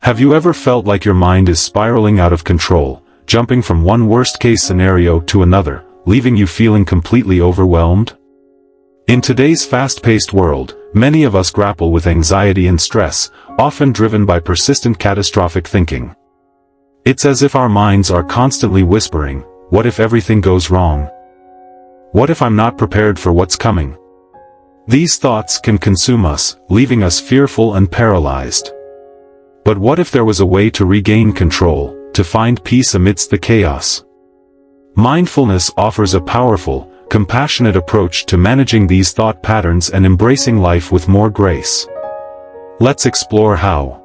Have you ever felt like your mind is spiraling out of control, jumping from one worst-case scenario to another, leaving you feeling completely overwhelmed? In today's fast-paced world, many of us grapple with anxiety and stress, often driven by persistent catastrophic thinking. It's as if our minds are constantly whispering, "What if everything goes wrong? What if I'm not prepared for what's coming?" These thoughts can consume us, leaving us fearful and paralyzed. But what if there was a way to regain control, to find peace amidst the chaos? Mindfulness offers a powerful, compassionate approach to managing these thought patterns and embracing life with more grace. Let's explore how.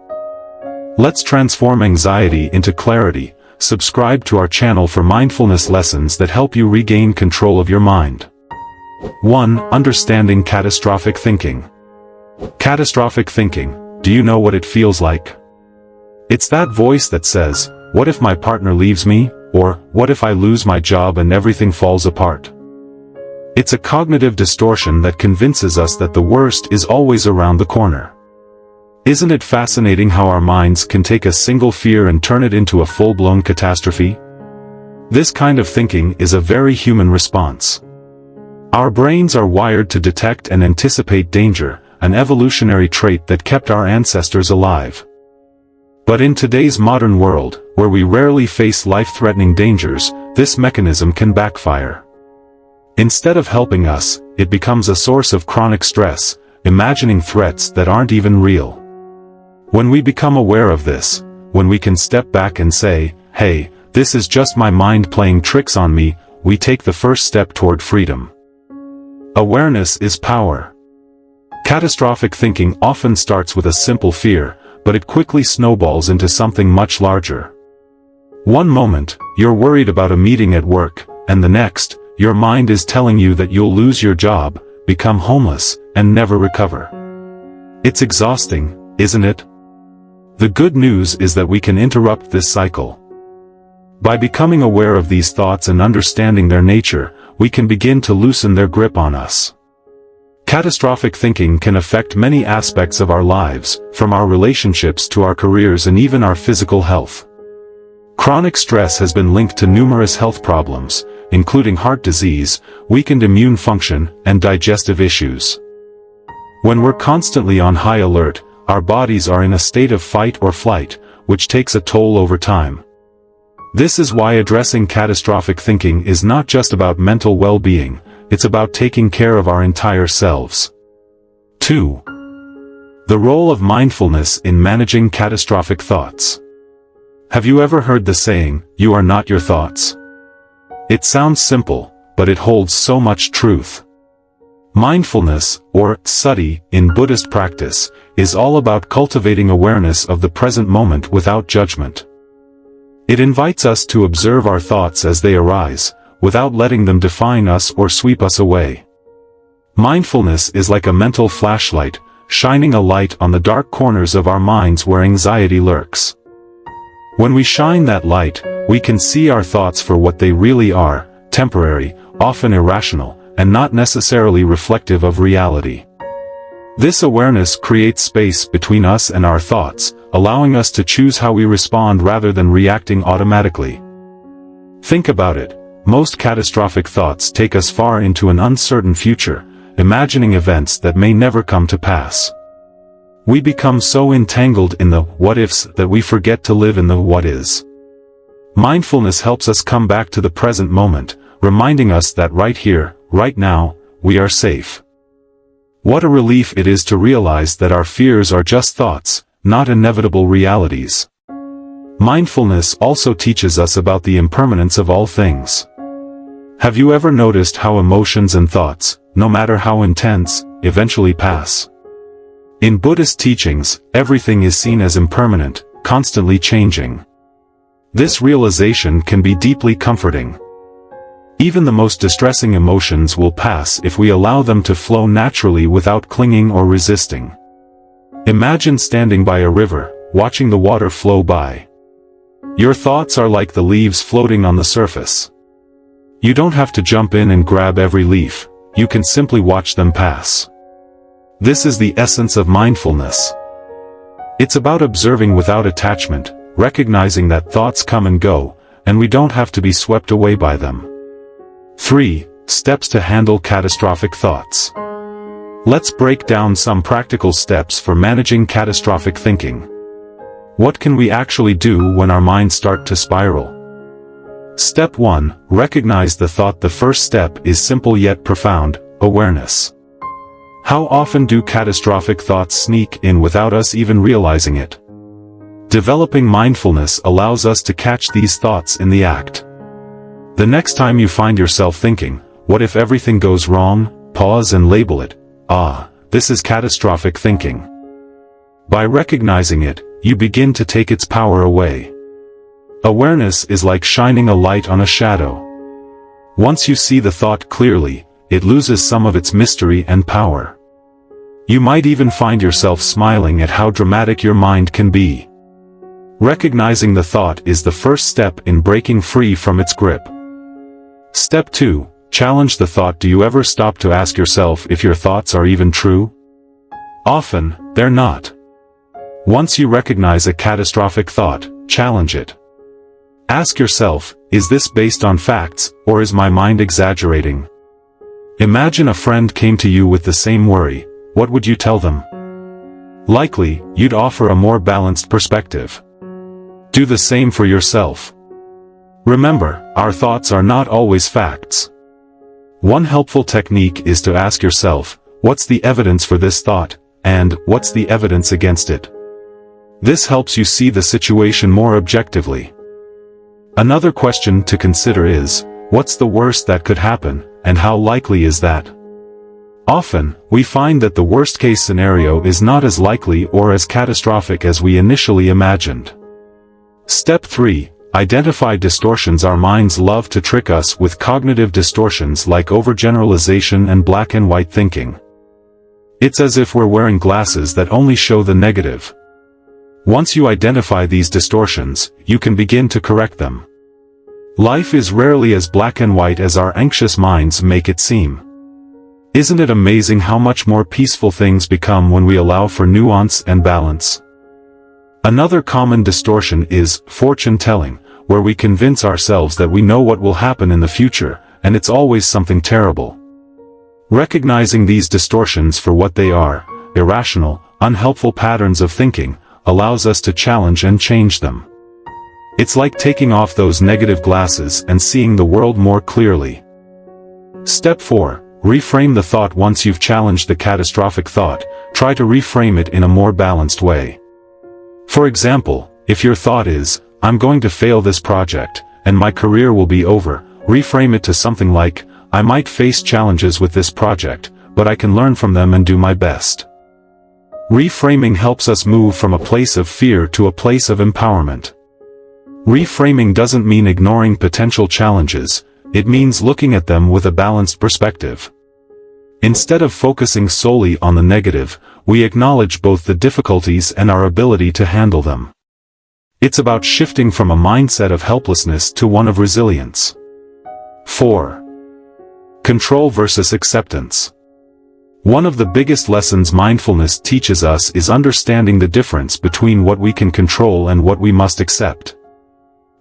Let's transform anxiety into clarity. Subscribe to our channel for mindfulness lessons that help you regain control of your mind. 1. Understanding catastrophic thinking. Catastrophic thinking, do you know what it feels like? It's that voice that says, "What if my partner leaves me?" Or, "What if I lose my job and everything falls apart?" It's a cognitive distortion that convinces us that the worst is always around the corner. Isn't it fascinating how our minds can take a single fear and turn it into a full-blown catastrophe? This kind of thinking is a very human response. Our brains are wired to detect and anticipate danger, an evolutionary trait that kept our ancestors alive. But in today's modern world, where we rarely face life-threatening dangers, this mechanism can backfire. Instead of helping us, it becomes a source of chronic stress, imagining threats that aren't even real. When we become aware of this, when we can step back and say, "Hey, this is just my mind playing tricks on me," we take the first step toward freedom. Awareness is power. Catastrophic thinking often starts with a simple fear, but it quickly snowballs into something much larger. One moment, you're worried about a meeting at work, and the next, your mind is telling you that you'll lose your job, become homeless, and never recover. It's exhausting, isn't it? The good news is that we can interrupt this cycle. By becoming aware of these thoughts and understanding their nature, we can begin to loosen their grip on us. Catastrophic thinking can affect many aspects of our lives, from our relationships to our careers and even our physical health. Chronic stress has been linked to numerous health problems, including heart disease, weakened immune function, and digestive issues. When we're constantly on high alert, our bodies are in a state of fight or flight, which takes a toll over time. This is why addressing catastrophic thinking is not just about mental well-being, it's about taking care of our entire selves. 2. The role of mindfulness in managing catastrophic thoughts. Have you ever heard the saying, "You are not your thoughts"? It sounds simple, but it holds so much truth. Mindfulness, or sati, in Buddhist practice, is all about cultivating awareness of the present moment without judgment. It invites us to observe our thoughts as they arise, without letting them define us or sweep us away. Mindfulness is like a mental flashlight, shining a light on the dark corners of our minds where anxiety lurks. When we shine that light, we can see our thoughts for what they really are, temporary, often irrational, and not necessarily reflective of reality. This awareness creates space between us and our thoughts, allowing us to choose how we respond rather than reacting automatically. Think about it. Most catastrophic thoughts take us far into an uncertain future, imagining events that may never come to pass. We become so entangled in the what-ifs that we forget to live in the what-is. Mindfulness helps us come back to the present moment, reminding us that right here, right now, we are safe. What a relief it is to realize that our fears are just thoughts, not inevitable realities. Mindfulness also teaches us about the impermanence of all things. Have you ever noticed how emotions and thoughts, no matter how intense, eventually pass? In Buddhist teachings, everything is seen as impermanent, constantly changing. This realization can be deeply comforting. Even the most distressing emotions will pass if we allow them to flow naturally without clinging or resisting. Imagine standing by a river, watching the water flow by. Your thoughts are like the leaves floating on the surface. You don't have to jump in and grab every leaf, you can simply watch them pass. This is the essence of mindfulness. It's about observing without attachment, recognizing that thoughts come and go, and we don't have to be swept away by them. 3. Steps to handle catastrophic thoughts. Let's break down some practical steps for managing catastrophic thinking. What can we actually do when our minds start to spiral? Step 1. Recognize the thought. The first step is simple yet profound: awareness. How often do catastrophic thoughts sneak in without us even realizing it? Developing mindfulness allows us to catch these thoughts in the act. The next time you find yourself thinking, "What if everything goes wrong?" pause and label it. This is catastrophic thinking. By recognizing it, you begin to take its power away. Awareness is like shining a light on a shadow. Once you see the thought clearly, it loses some of its mystery and power. You might even find yourself smiling at how dramatic your mind can be. Recognizing the thought is the first step in breaking free from its grip. Step 2. Challenge the thought. Do you ever stop to ask yourself if your thoughts are even true? Often, they're not. Once you recognize a catastrophic thought, challenge it. Ask yourself, is this based on facts, or is my mind exaggerating? Imagine a friend came to you with the same worry. What would you tell them? Likely, you'd offer a more balanced perspective. Do the same for yourself. Remember, our thoughts are not always facts. One helpful technique is to ask yourself, what's the evidence for this thought, and what's the evidence against it? This helps you see the situation more objectively. Another question to consider is, what's the worst that could happen, and how likely is that? Often, we find that the worst-case scenario is not as likely or as catastrophic as we initially imagined. Step 3. Identify distortions. Our minds love to trick us with cognitive distortions like overgeneralization and black and white thinking. It's as if we're wearing glasses that only show the negative. Once you identify these distortions, you can begin to correct them. Life is rarely as black and white as our anxious minds make it seem. Isn't it amazing how much more peaceful things become when we allow for nuance and balance? Another common distortion is fortune-telling, where we convince ourselves that we know what will happen in the future, and it's always something terrible. Recognizing these distortions for what they are, irrational, unhelpful patterns of thinking, allows us to challenge and change them. It's like taking off those negative glasses and seeing the world more clearly. Step 4. Reframe the thought. Once you've challenged the catastrophic thought, try to reframe it in a more balanced way. For example, if your thought is, "I'm going to fail this project, and my career will be over," reframe it to something like, "I might face challenges with this project, but I can learn from them and do my best." Reframing helps us move from a place of fear to a place of empowerment. Reframing doesn't mean ignoring potential challenges, it means looking at them with a balanced perspective. Instead of focusing solely on the negative, we acknowledge both the difficulties and our ability to handle them. It's about shifting from a mindset of helplessness to one of resilience. 4. Control versus acceptance. One of the biggest lessons mindfulness teaches us is understanding the difference between what we can control and what we must accept.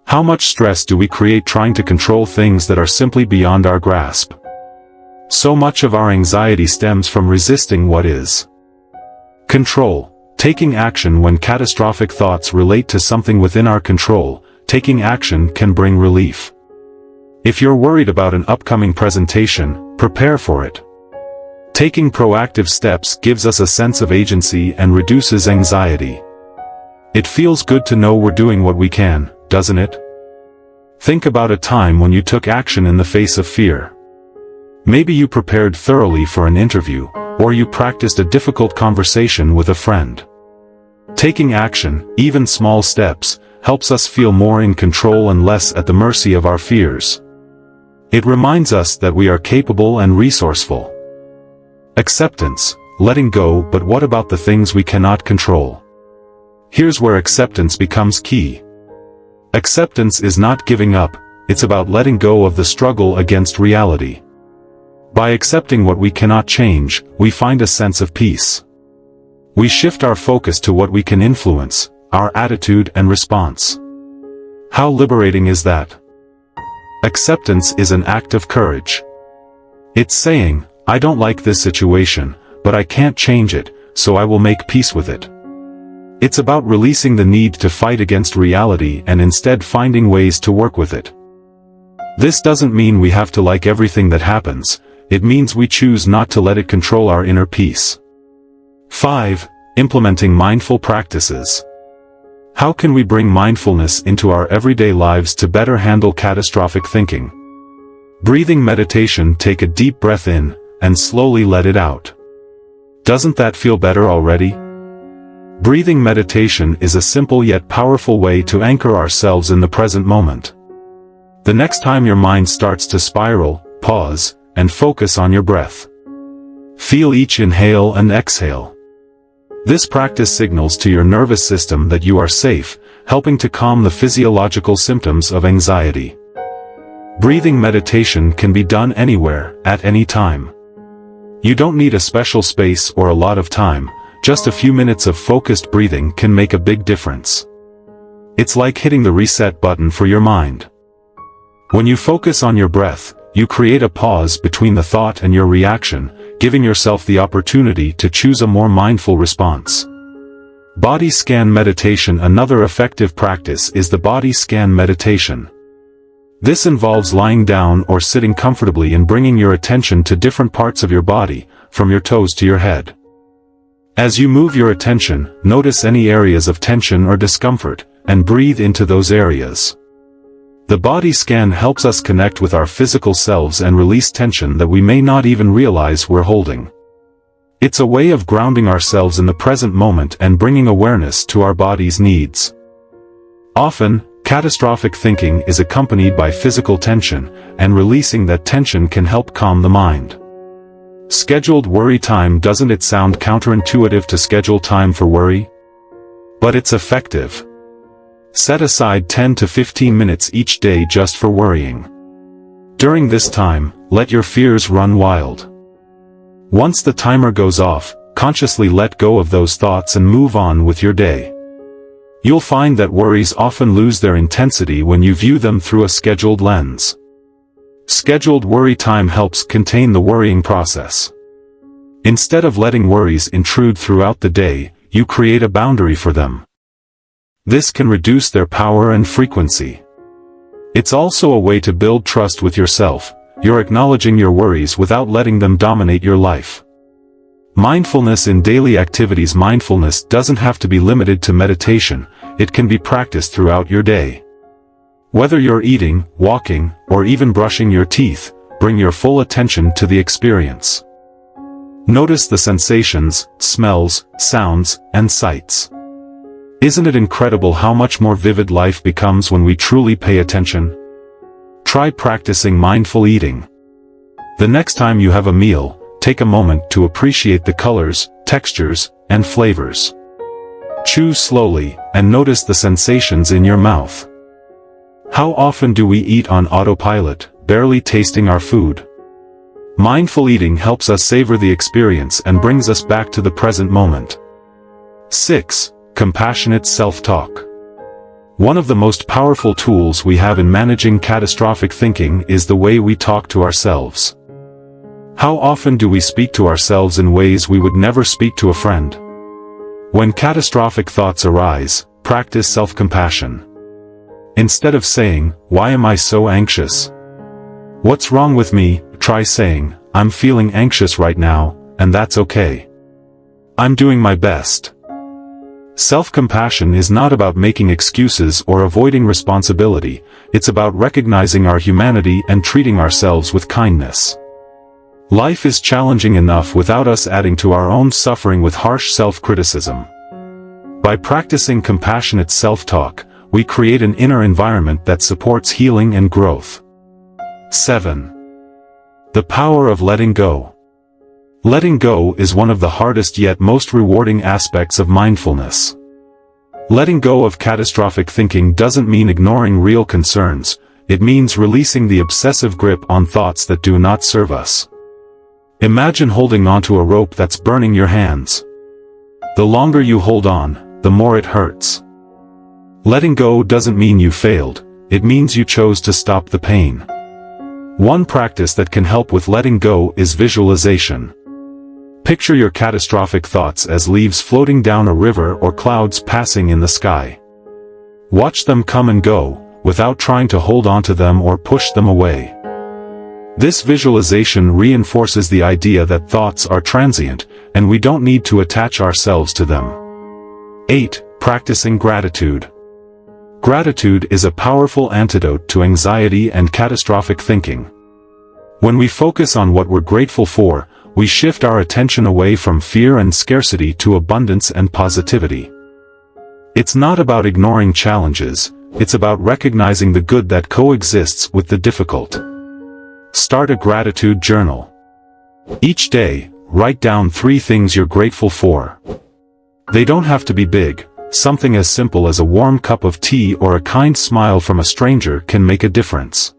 How much stress do we create trying to control things that are simply beyond our grasp? So much of our anxiety stems from resisting what is. Control. Taking action. When catastrophic thoughts relate to something within our control, taking action can bring relief. If you're worried about an upcoming presentation, prepare for it. Taking proactive steps gives us a sense of agency and reduces anxiety. It feels good to know we're doing what we can, doesn't it? Think about a time when you took action in the face of fear. Maybe you prepared thoroughly for an interview, or you practiced a difficult conversation with a friend. Taking action, even small steps, helps us feel more in control and less at the mercy of our fears. It reminds us that we are capable and resourceful. Acceptance, letting go. But what about the things we cannot control? Here's where acceptance becomes key. Acceptance is not giving up, it's about letting go of the struggle against reality. By accepting what we cannot change, we find a sense of peace. We shift our focus to what we can influence, our attitude and response. How liberating is that? Acceptance is an act of courage. It's saying, I don't like this situation, but I can't change it, so I will make peace with it. It's about releasing the need to fight against reality and instead finding ways to work with it. This doesn't mean we have to like everything that happens, it means we choose not to let it control our inner peace. 5. Implementing mindful practices. How can we bring mindfulness into our everyday lives to better handle catastrophic thinking? Breathing meditation. Take a deep breath in, and slowly let it out. Doesn't that feel better already? Breathing meditation is a simple yet powerful way to anchor ourselves in the present moment. The next time your mind starts to spiral, pause, and focus on your breath. Feel each inhale and exhale. This practice signals to your nervous system that you are safe, helping to calm the physiological symptoms of anxiety. Breathing meditation can be done anywhere, at any time. You don't need a special space or a lot of time, just a few minutes of focused breathing can make a big difference. It's like hitting the reset button for your mind. When you focus on your breath, you create a pause between the thought and your reaction, giving yourself the opportunity to choose a more mindful response. Body scan meditation. Another effective practice is the body scan meditation. This involves lying down or sitting comfortably and bringing your attention to different parts of your body, from your toes to your head. As you move your attention, notice any areas of tension or discomfort, and breathe into those areas. The body scan helps us connect with our physical selves and release tension that we may not even realize we're holding. It's a way of grounding ourselves in the present moment and bringing awareness to our body's needs. Often, catastrophic thinking is accompanied by physical tension, and releasing that tension can help calm the mind. Scheduled worry time. Doesn't it sound counterintuitive to schedule time for worry? But it's effective. Set aside 10 to 15 minutes each day just for worrying. During this time, let your fears run wild. Once the timer goes off, consciously let go of those thoughts and move on with your day. You'll find that worries often lose their intensity when you view them through a scheduled lens. Scheduled worry time helps contain the worrying process. Instead of letting worries intrude throughout the day, you create a boundary for them. This can reduce their power and frequency. It's also a way to build trust with yourself. You're acknowledging your worries without letting them dominate your life. Mindfulness in daily activities. Mindfulness doesn't have to be limited to meditation, it can be practiced throughout your day. Whether you're eating, walking, or even brushing your teeth, bring your full attention to the experience. Notice the sensations, smells, sounds, and sights. Isn't it incredible how much more vivid life becomes when we truly pay attention? Try practicing mindful eating. The next time you have a meal, take a moment to appreciate the colors, textures, and flavors. Chew slowly, and notice the sensations in your mouth. How often do we eat on autopilot, barely tasting our food? Mindful eating helps us savor the experience and brings us back to the present moment. 6. Compassionate self-talk. One of the most powerful tools we have in managing catastrophic thinking is the way we talk to ourselves. How often do we speak to ourselves in ways we would never speak to a friend? When catastrophic thoughts arise, practice self-compassion. Instead of saying, "Why am I so anxious? What's wrong with me?" try saying, "I'm feeling anxious right now, and that's okay. I'm doing my best." Self-compassion is not about making excuses or avoiding responsibility, it's about recognizing our humanity and treating ourselves with kindness. Life is challenging enough without us adding to our own suffering with harsh self-criticism. By practicing compassionate self-talk, we create an inner environment that supports healing and growth. 7. The power of letting go. Letting go is one of the hardest yet most rewarding aspects of mindfulness. Letting go of catastrophic thinking doesn't mean ignoring real concerns, it means releasing the obsessive grip on thoughts that do not serve us. Imagine holding onto a rope that's burning your hands. The longer you hold on, the more it hurts. Letting go doesn't mean you failed, it means you chose to stop the pain. One practice that can help with letting go is visualization. Picture your catastrophic thoughts as leaves floating down a river or clouds passing in the sky. Watch them come and go, without trying to hold on to them or push them away. This visualization reinforces the idea that thoughts are transient, and we don't need to attach ourselves to them. 8. Practicing gratitude. Gratitude is a powerful antidote to anxiety and catastrophic thinking. When we focus on what we're grateful for, we shift our attention away from fear and scarcity to abundance and positivity. It's not about ignoring challenges, it's about recognizing the good that coexists with the difficult. Start a gratitude journal. Each day, write down 3 things you're grateful for. They don't have to be big. Something as simple as a warm cup of tea or a kind smile from a stranger can make a difference.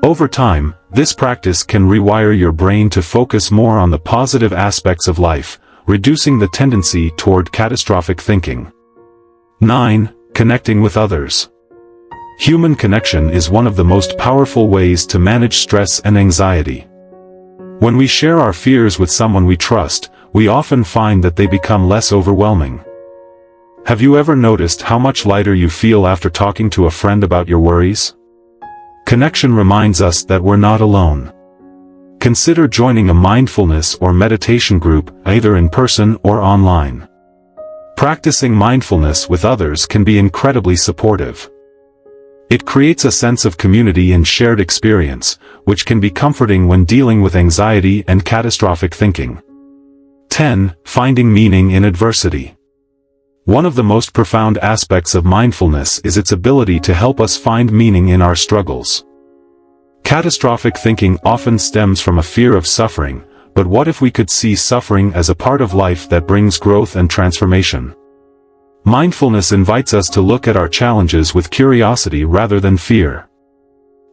Over time, this practice can rewire your brain to focus more on the positive aspects of life, reducing the tendency toward catastrophic thinking. 9. Connecting with others. Human connection is one of the most powerful ways to manage stress and anxiety. When we share our fears with someone we trust, we often find that they become less overwhelming. Have you ever noticed how much lighter you feel after talking to a friend about your worries? Connection reminds us that we're not alone. Consider joining a mindfulness or meditation group, either in person or online. Practicing mindfulness with others can be incredibly supportive. It creates a sense of community and shared experience, which can be comforting when dealing with anxiety and catastrophic thinking. 10. Finding meaning in adversity. One of the most profound aspects of mindfulness is its ability to help us find meaning in our struggles. Catastrophic thinking often stems from a fear of suffering, but what if we could see suffering as a part of life that brings growth and transformation? Mindfulness invites us to look at our challenges with curiosity rather than fear.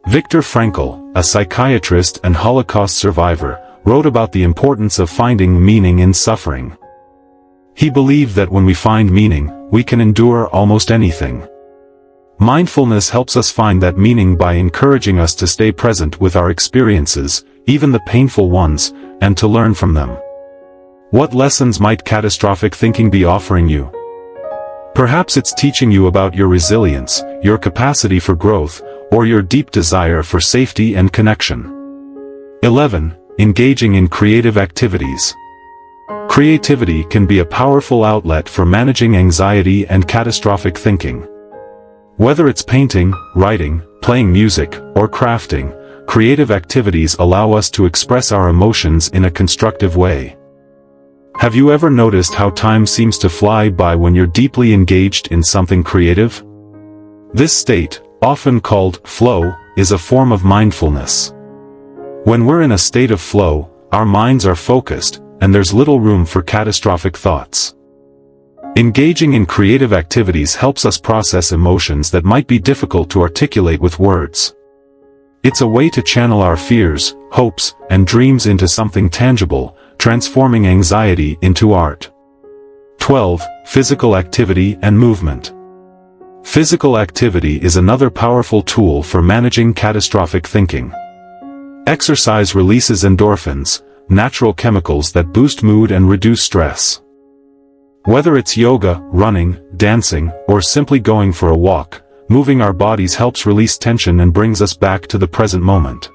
Viktor Frankl, a psychiatrist and Holocaust survivor, wrote about the importance of finding meaning in suffering. He believed that when we find meaning, we can endure almost anything. Mindfulness helps us find that meaning by encouraging us to stay present with our experiences, even the painful ones, and to learn from them. What lessons might catastrophic thinking be offering you? Perhaps it's teaching you about your resilience, your capacity for growth, or your deep desire for safety and connection. 11. Engaging in creative activities. Creativity can be a powerful outlet for managing anxiety and catastrophic thinking. Whether it's painting, writing, playing music, or crafting, creative activities allow us to express our emotions in a constructive way. Have you ever noticed how time seems to fly by when you're deeply engaged in something creative? This state, often called flow, is a form of mindfulness. When we're in a state of flow, our minds are focused, and there's little room for catastrophic thoughts. Engaging in creative activities helps us process emotions that might be difficult to articulate with words. It's a way to channel our fears, hopes, and dreams into something tangible, transforming anxiety into art. 12. Physical activity and movement. Physical activity is another powerful tool for managing catastrophic thinking. Exercise releases endorphins, natural chemicals that boost mood and reduce stress. Whether it's yoga, running, dancing, or simply going for a walk, moving our bodies helps release tension and brings us back to the present moment.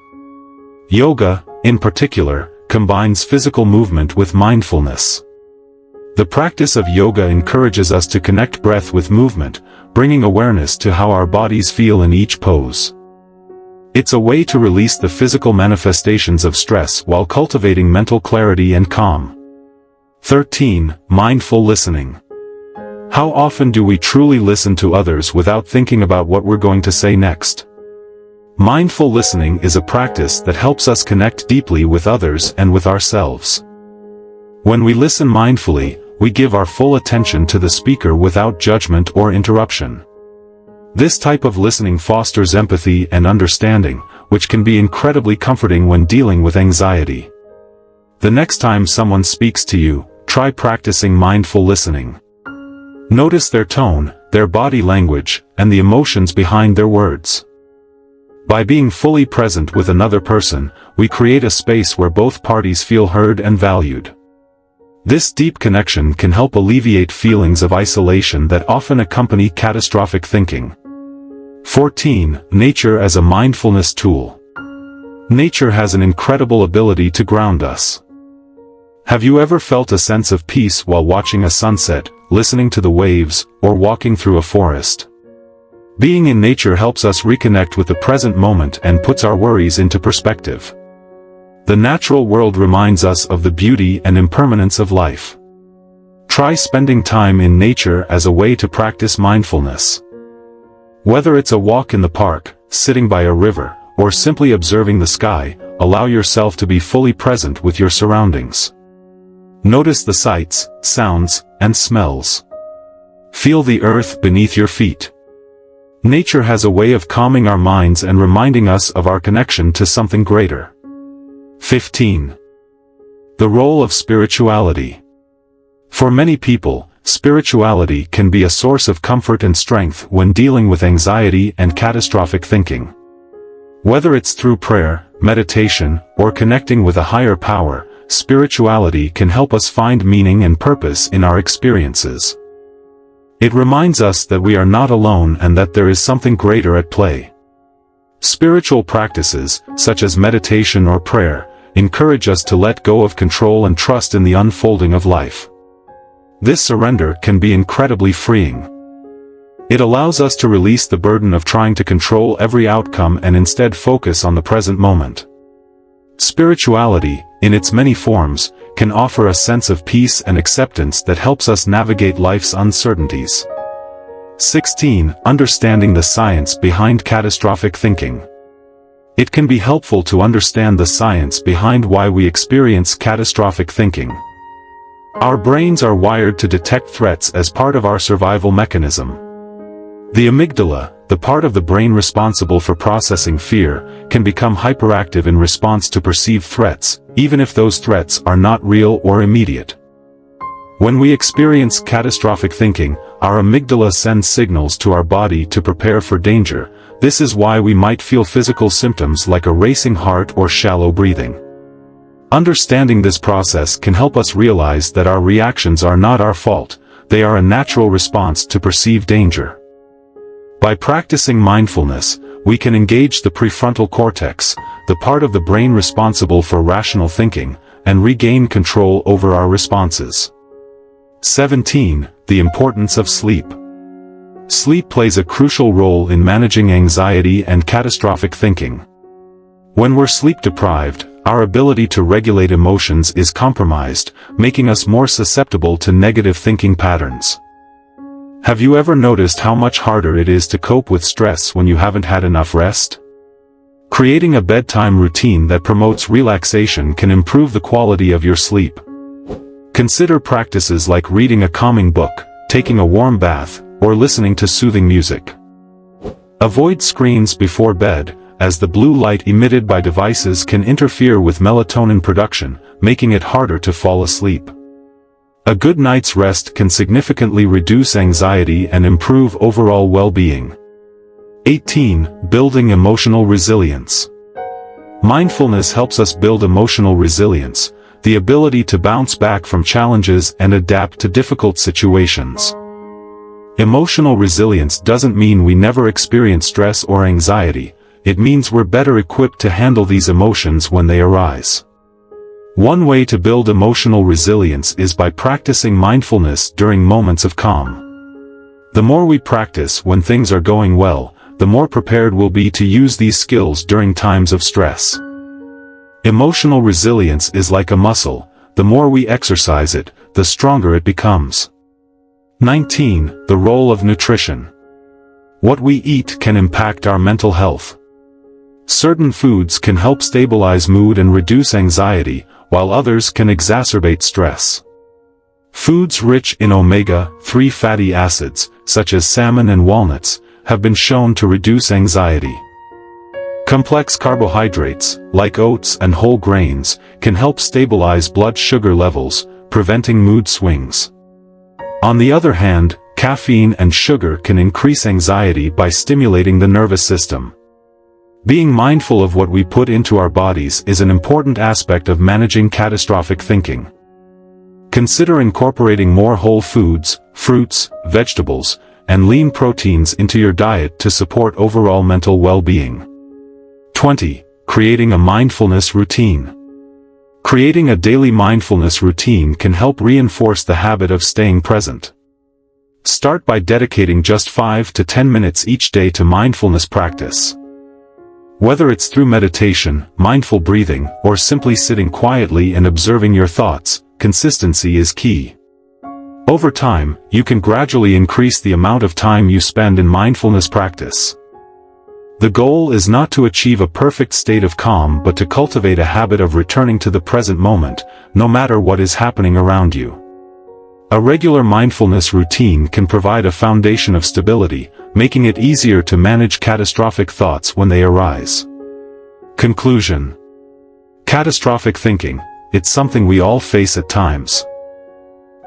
Yoga, in particular, combines physical movement with mindfulness. The practice of yoga encourages us to connect breath with movement, bringing awareness to how our bodies feel in each pose. It's a way to release the physical manifestations of stress while cultivating mental clarity and calm. 13. Mindful listening. How often do we truly listen to others without thinking about what we're going to say next? Mindful listening is a practice that helps us connect deeply with others and with ourselves. When we listen mindfully, we give our full attention to the speaker without judgment or interruption. This type of listening fosters empathy and understanding, which can be incredibly comforting when dealing with anxiety. The next time someone speaks to you, try practicing mindful listening. Notice their tone, their body language, and the emotions behind their words. By being fully present with another person, we create a space where both parties feel heard and valued. This deep connection can help alleviate feelings of isolation that often accompany catastrophic thinking. 14. Nature as a mindfulness tool. Nature has an incredible ability to ground us. Have you ever felt a sense of peace while watching a sunset, listening to the waves, or walking through a forest? Being in nature helps us reconnect with the present moment and puts our worries into perspective. The natural world reminds us of the beauty and impermanence of life. Try spending time in nature as a way to practice mindfulness. Whether it's a walk in the park, sitting by a river, or simply observing the sky, allow yourself to be fully present with your surroundings. Notice the sights, sounds, and smells. Feel the earth beneath your feet. Nature has a way of calming our minds and reminding us of our connection to something greater. 15. The role of spirituality. For many people, spirituality can be a source of comfort and strength when dealing with anxiety and catastrophic thinking. Whether it's through prayer, meditation, or connecting with a higher power, spirituality can help us find meaning and purpose in our experiences. It reminds us that we are not alone and that there is something greater at play. Spiritual practices, such as meditation or prayer, encourage us to let go of control and trust in the unfolding of life. This surrender can be incredibly freeing. It allows us to release the burden of trying to control every outcome and instead focus on the present moment. Spirituality, in its many forms, can offer a sense of peace and acceptance that helps us navigate life's uncertainties. 16. Understanding the science behind catastrophic thinking. It can be helpful to understand the science behind why we experience catastrophic thinking. Our brains are wired to detect threats as part of our survival mechanism. The amygdala, the part of the brain responsible for processing fear, can become hyperactive in response to perceived threats, even if those threats are not real or immediate. When we experience catastrophic thinking, our amygdala sends signals to our body to prepare for danger. This is why we might feel physical symptoms like a racing heart or shallow breathing. Understanding this process can help us realize that our reactions are not our fault, they are a natural response to perceived danger. By practicing mindfulness, we can engage the prefrontal cortex, the part of the brain responsible for rational thinking, and regain control over our responses. 17. The importance of sleep. Sleep plays a crucial role in managing anxiety and catastrophic thinking. When we're sleep-deprived, our ability to regulate emotions is compromised, making us more susceptible to negative thinking patterns. Have you ever noticed how much harder it is to cope with stress when you haven't had enough rest? Creating a bedtime routine that promotes relaxation can improve the quality of your sleep. Consider practices like reading a calming book, taking a warm bath, or listening to soothing music. Avoid screens before bed, as the blue light emitted by devices can interfere with melatonin production, making it harder to fall asleep. A good night's rest can significantly reduce anxiety and improve overall well-being. 18. Building emotional resilience. Mindfulness helps us build emotional resilience, the ability to bounce back from challenges and adapt to difficult situations. Emotional resilience doesn't mean we never experience stress or anxiety, it means we're better equipped to handle these emotions when they arise. One way to build emotional resilience is by practicing mindfulness during moments of calm. The more we practice when things are going well, the more prepared we'll be to use these skills during times of stress. Emotional resilience is like a muscle, the more we exercise it, the stronger it becomes. 19. The role of nutrition. What we eat can impact our mental health. Certain foods can help stabilize mood and reduce anxiety, while others can exacerbate stress. Foods rich in omega-3 fatty acids, such as salmon and walnuts, have been shown to reduce anxiety. Complex carbohydrates, like oats and whole grains, can help stabilize blood sugar levels, preventing mood swings. On the other hand, caffeine and sugar can increase anxiety by stimulating the nervous system. Being mindful of what we put into our bodies is an important aspect of managing catastrophic thinking. Consider incorporating more whole foods, fruits, vegetables, and lean proteins into your diet to support overall mental well-being. 20. Creating a mindfulness routine. Creating a daily mindfulness routine can help reinforce the habit of staying present. Start by dedicating just 5 to 10 minutes each day to mindfulness practice. Whether it's through meditation, mindful breathing, or simply sitting quietly and observing your thoughts, consistency is key. Over time, you can gradually increase the amount of time you spend in mindfulness practice. The goal is not to achieve a perfect state of calm but to cultivate a habit of returning to the present moment, no matter what is happening around you. A regular mindfulness routine can provide a foundation of stability, making it easier to manage catastrophic thoughts when they arise. Conclusion. Catastrophic thinking, it's something we all face at times.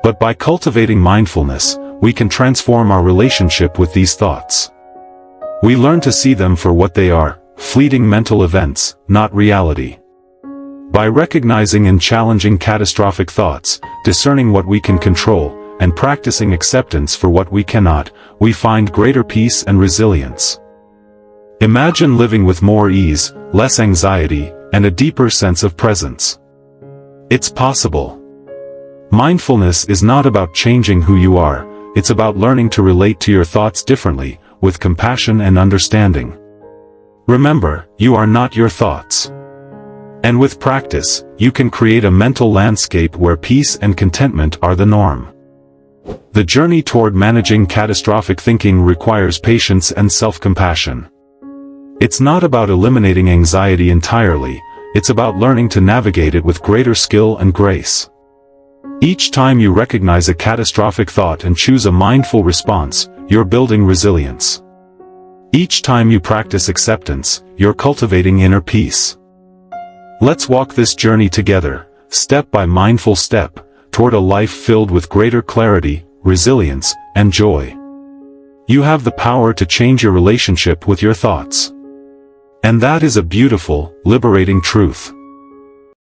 But by cultivating mindfulness, we can transform our relationship with these thoughts. We learn to see them for what they are, fleeting mental events, not reality. By recognizing and challenging catastrophic thoughts, discerning what we can control, and practicing acceptance for what we cannot, we find greater peace and resilience. Imagine living with more ease, less anxiety, and a deeper sense of presence. It's possible. Mindfulness is not about changing who you are, it's about learning to relate to your thoughts differently, with compassion and understanding. Remember, you are not your thoughts. And with practice, you can create a mental landscape where peace and contentment are the norm. The journey toward managing catastrophic thinking requires patience and self-compassion. It's not about eliminating anxiety entirely, it's about learning to navigate it with greater skill and grace. Each time you recognize a catastrophic thought and choose a mindful response, you're building resilience. Each time you practice acceptance, you're cultivating inner peace. Let's walk this journey together, step by mindful step, toward a life filled with greater clarity, resilience, and joy. You have the power to change your relationship with your thoughts. And that is a beautiful, liberating truth.